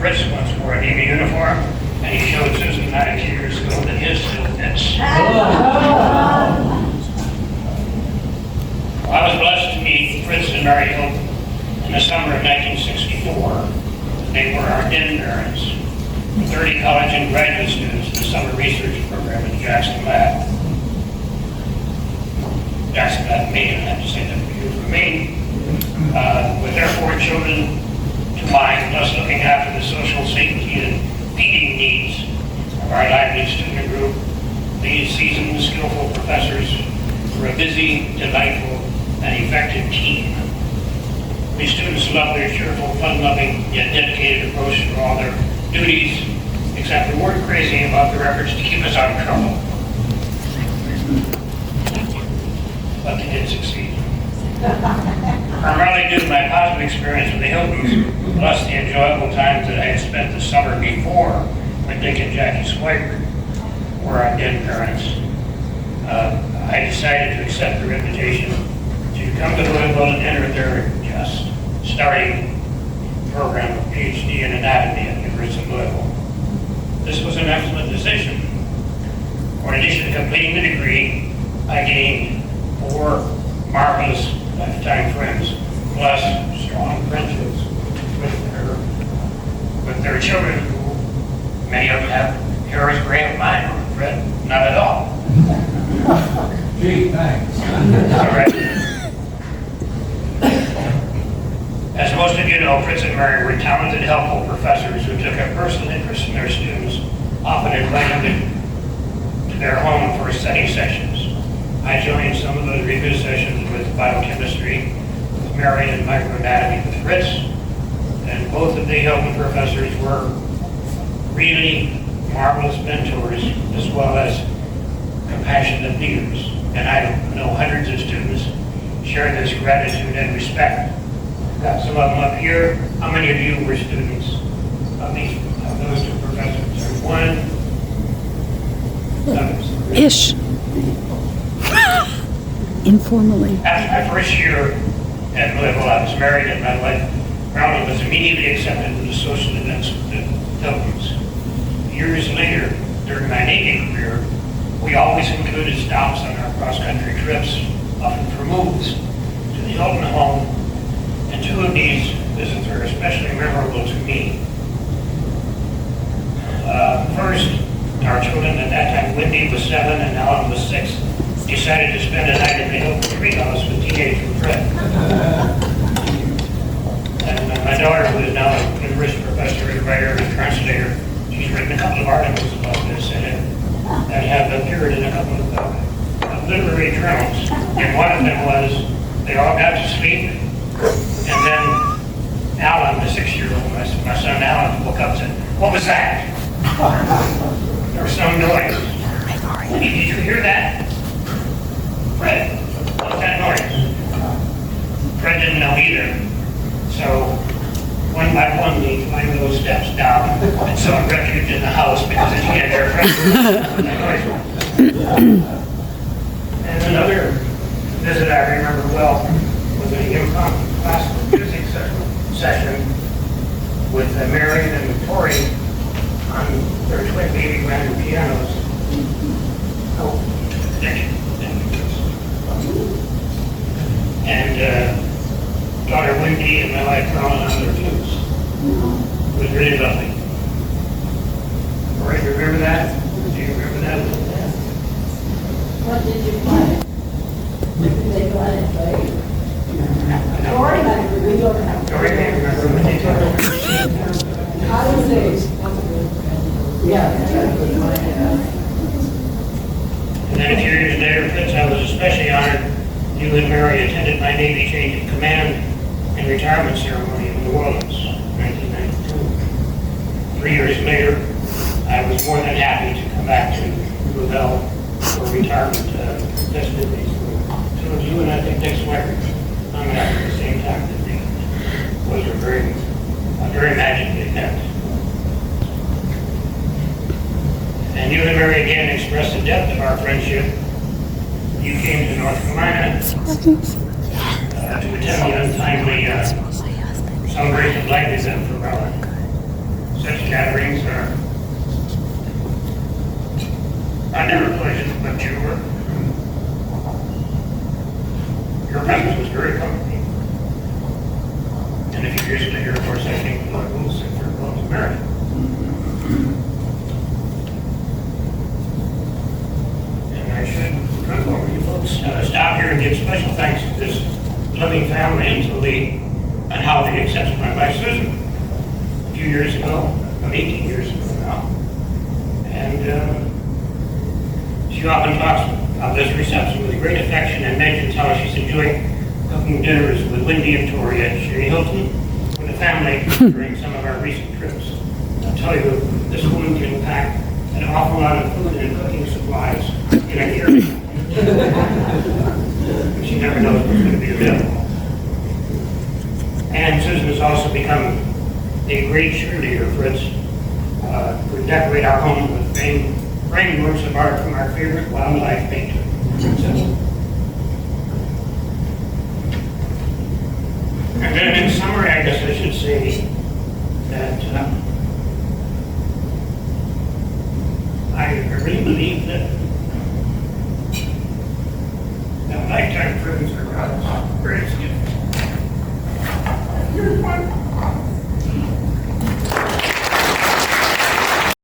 Fritz once wore a Navy uniform, and he showed Susan 92 years ago that his still fits. Well, I was blessed to meet Fritz and Mary Hilton in the summer of 1964. They were our den parents, 30 college and graduate students in the summer research program at Jackson Lab. Jackson Lab, Maine, I have to say that for you, for me. With their 4 children to mind, plus looking after the social safety and feeding needs of our lively student group, these seasoned, skillful professors were a busy, delightful, and effective team. These students love their cheerful, fun-loving, yet dedicated approach to all their duties, except they weren't crazy about their efforts to keep us out of trouble. But they did succeed. Primarily due to my positive experience with the Hiltons, plus the enjoyable times that I had spent the summer before when Dick and Jackie Swiper were our den parents, I decided to accept their invitation to come to Louisville and enter their just starting program of PhD in anatomy at the University of Louisville. This was an excellent decision. For in addition to completing the degree, I gained 4 marvelous lifetime friends, plus strong friendships with their children, who many of them have hair as gray as mine, or red, not at all. Gee, thanks. All right. As most of you know, Fritz and Mary were talented, helpful professors who took a personal interest in their students, often inviting them to their home for study sessions. I joined some of those review sessions with biochemistry with Mary and microanatomy with Fritz, and both of the Hilton professors were really marvelous mentors as well as compassionate leaders. And I know hundreds of students share this gratitude and respect. Got some of them up here. How many of you were students of those 2 professors? There's 1. Ish. Informally. After my first year at Louisville, I was married, and my wife, Brownie, was immediately accepted into the social events with the Hiltons. Years later, during my Navy career, we always included stops on our cross-country trips, often for moves, to the Hilton home, and 2 of these visits are especially memorable to me. First, our children, at that time, Wendy was 7 and Alan was 6, decided to spend a night at the Hilton treehouse with teenager Fred. And my daughter, who is now a university professor and writer and translator, she's written a couple of articles about this and have appeared in a couple of literary journals. And one of them was, they all got to sleep, and then Alan, the 6-year-old, my son Alan, woke up and said, "What was that?" There was some noise. "Did you hear that?" "Fred, what's that noise?" Fred didn't know either. So, one by one, they climbed those steps down and sought refuge in the house because they can't hear Fred. And another visit I remember well was an impromptu classical music session with Mary and Victoria on their twin baby grand pianos. Oh, thank you. And daughter Wendy and my wife Carolyn on their flutes. It was really lovely. All right, you remember that? Do you remember that? What did you play? What did they play? Dory, we don't have. Dory, I remember when they told her. How do you say? Yeah. And then a few years later, Fritz, I was especially honored you and Mary attended my Navy change of command and retirement ceremony in New Orleans, 1992. 3 years later, I was more than happy to come back to Louisville for retirement festivities. 2 of you and I think Dick Swiper hung out at the same time that they was a very magic event. And you and Mary again expressed the depth of our friendship. You came to North Carolina to attend the untimely celebration of life event for Rowan. one of them was sent for going to America. And I should run over you folks, stop here and give special thanks to this loving family and to Lee on how they accepted my wife Susan a few years ago, about 18 years ago now. And she often talks about this reception with great affection and mentions how she's enjoyed cooking dinners with Wendy and Tori at Sherry Hilton with the family during some of our recent trips. I'll tell you, this woman can pack an awful lot of food and cooking supplies in a year. She never knows what's going to be available. And Susan has also become a great cheerleader, Fritz. We decorate our home with framed works of art from our favorite wildlife painter. And then in summary, I guess I should say that I really believe that lifetime friends are God's greatest gift. Here's one.